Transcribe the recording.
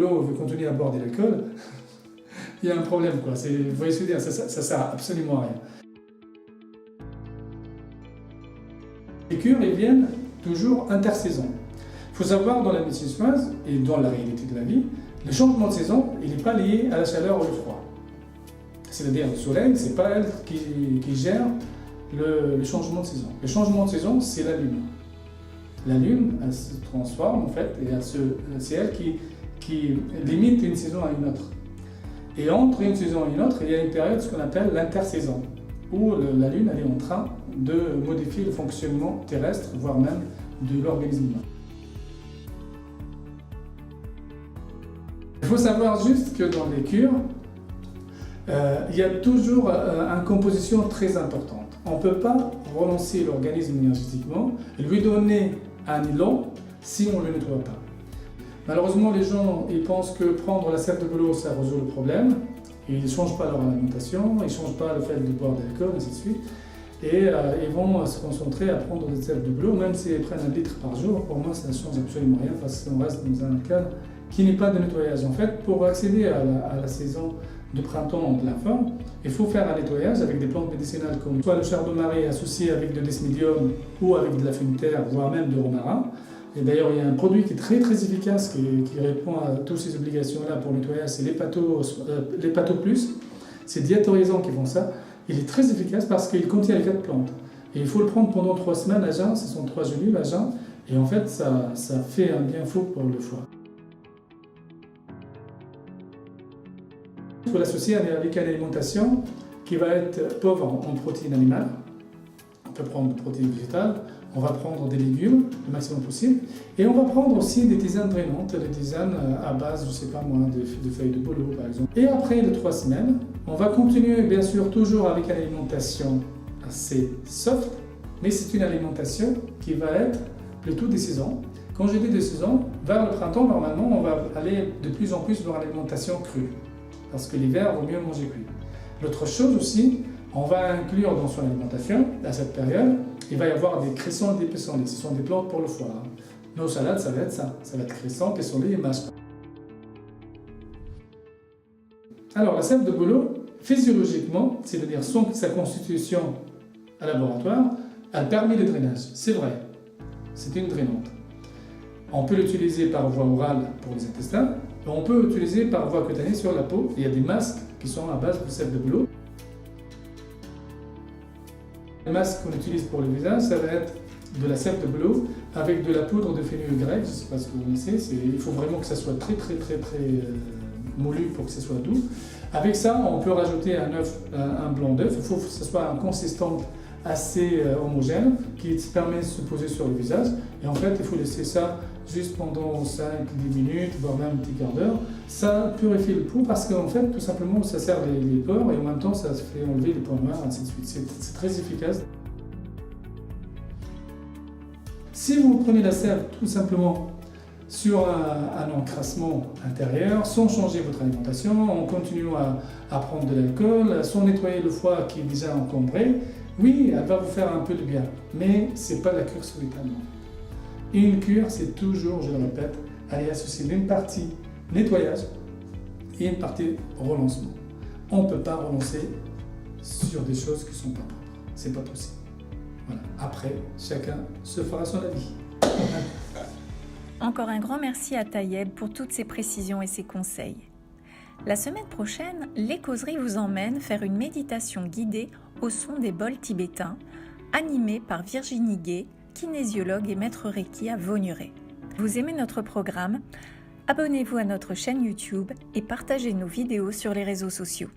boulot veut continuer à boire de l'alcool, il y a un problème, quoi. Vous voyez ce que je veux dire, ça sert absolument à rien. Les cures, ils viennent toujours intersaison. Il faut savoir, dans la médecine chinoise et dans la réalité de la vie, le changement de saison, il n'est pas lié à la chaleur ou le froid. C'est-à-dire le soleil, ce n'est pas elle qui gère le changement de saison. Le changement de saison, c'est la lune. La lune, elle se transforme en fait, et c'est elle qui limite une saison à une autre. Et entre une saison et une autre, il y a une période, ce qu'on appelle l'intersaison, où la lune elle est en train de modifier le fonctionnement terrestre, voire même de l'organisme humain. Il faut savoir juste que dans les cures, il y a toujours une composition très importante. On ne peut pas relancer l'organisme énergétiquement et lui donner un élan si on ne le nettoie pas. Malheureusement, les gens ils pensent que prendre la sève de bouleau, ça résout le problème. Ils ne changent pas leur alimentation, ils ne changent pas le fait de boire de l'alcool, ainsi de suite. Et ils vont se concentrer à prendre des sèves de bouleau, même s'ils prennent 1 litre par jour. Pour moi, ça ne change absolument rien parce qu'on reste dans un cadre qui n'est pas de nettoyage. En fait, pour accéder à la saison de printemps de la forme, il faut faire un nettoyage avec des plantes médicinales comme soit le chardon-marie associé avec de desmédium ou avec de la fine-terre, voire même de romarin. Et d'ailleurs, il y a un produit qui est très très efficace qui répond à toutes ces obligations-là pour le nettoyage, c'est l'Hepato Plus. C'est Diatorisant qui font ça. Il est très efficace parce qu'il contient les 4 plantes. Et il faut le prendre pendant 3 semaines à jeun, ce sont 3 gélules à jeun, et en fait, ça fait un bien fou pour le foie. Il faut l'associer avec une alimentation qui va être pauvre en protéines animales. On peut prendre des protéines végétales, on va prendre des légumes le maximum possible, et on va prendre aussi des tisanes drainantes, des tisanes à base, je ne sais pas moi, de feuilles de bolo par exemple. Et après les 3 semaines, on va continuer bien sûr toujours avec une alimentation assez soft, mais c'est une alimentation qui va être plutôt des saisons. Quand je dis des saisons, vers le printemps, normalement, on va aller de plus en plus vers l'alimentation crue. Parce que l'hiver, il vaut mieux manger cuit. L'autre chose aussi, on va inclure dans son alimentation, à cette période, il va y avoir des cressons et des pissenlits. Ce sont des plantes pour le foie. Nos salades, ça va être ça. Ça va être cresson, pissenlit et mâche. Alors, la sève de bouleau, physiologiquement, c'est-à-dire sa constitution à laboratoire, elle permet le drainage. C'est vrai. C'est une drainante. On peut l'utiliser par voie orale pour les intestins. On peut l'utiliser par voie cutanée sur la peau. Il y a des masques qui sont à base de sève de bouleau. Les masques qu'on utilise pour le visage, ça va être de la sève de bouleau avec de la poudre de fenugrec. Je ne sais pas ce que vous connaissez. Il faut vraiment que ça soit très moulu pour que ça soit doux. Avec ça, on peut rajouter un blanc d'œuf. Il faut que ce soit une consistance assez homogène qui permet de se poser sur le visage. Et en fait, il faut laisser ça juste pendant 5-10 minutes, voire même un petit quart d'heure. Ça purifie le pouls parce qu'en fait, tout simplement, ça sert les pores et en même temps, ça se fait enlever les points noirs, ainsi de suite. C'est très efficace. Si vous prenez la sève tout simplement sur un encrassement intérieur, sans changer votre alimentation, en continuant à prendre de l'alcool, sans nettoyer le foie qui est déjà encombré, oui, elle va vous faire un peu de bien, mais ce n'est pas la cure solitairement. Une cure, c'est toujours, je le répète, elle est associée d'une partie nettoyage et une partie relancement. On ne peut pas relancer sur des choses qui ne sont pas propres. Ce n'est pas possible. Voilà. Après, chacun se fera son avis. Encore un grand merci à Taïeb pour toutes ses précisions et ses conseils. La semaine prochaine, Les Causeries vous emmènent faire une méditation guidée au son des bols tibétains, animée par Virginie Gay, kinésiologue et maître Reiki à Vaugneray. Vous aimez notre programme? Abonnez-vous à notre chaîne YouTube et partagez nos vidéos sur les réseaux sociaux.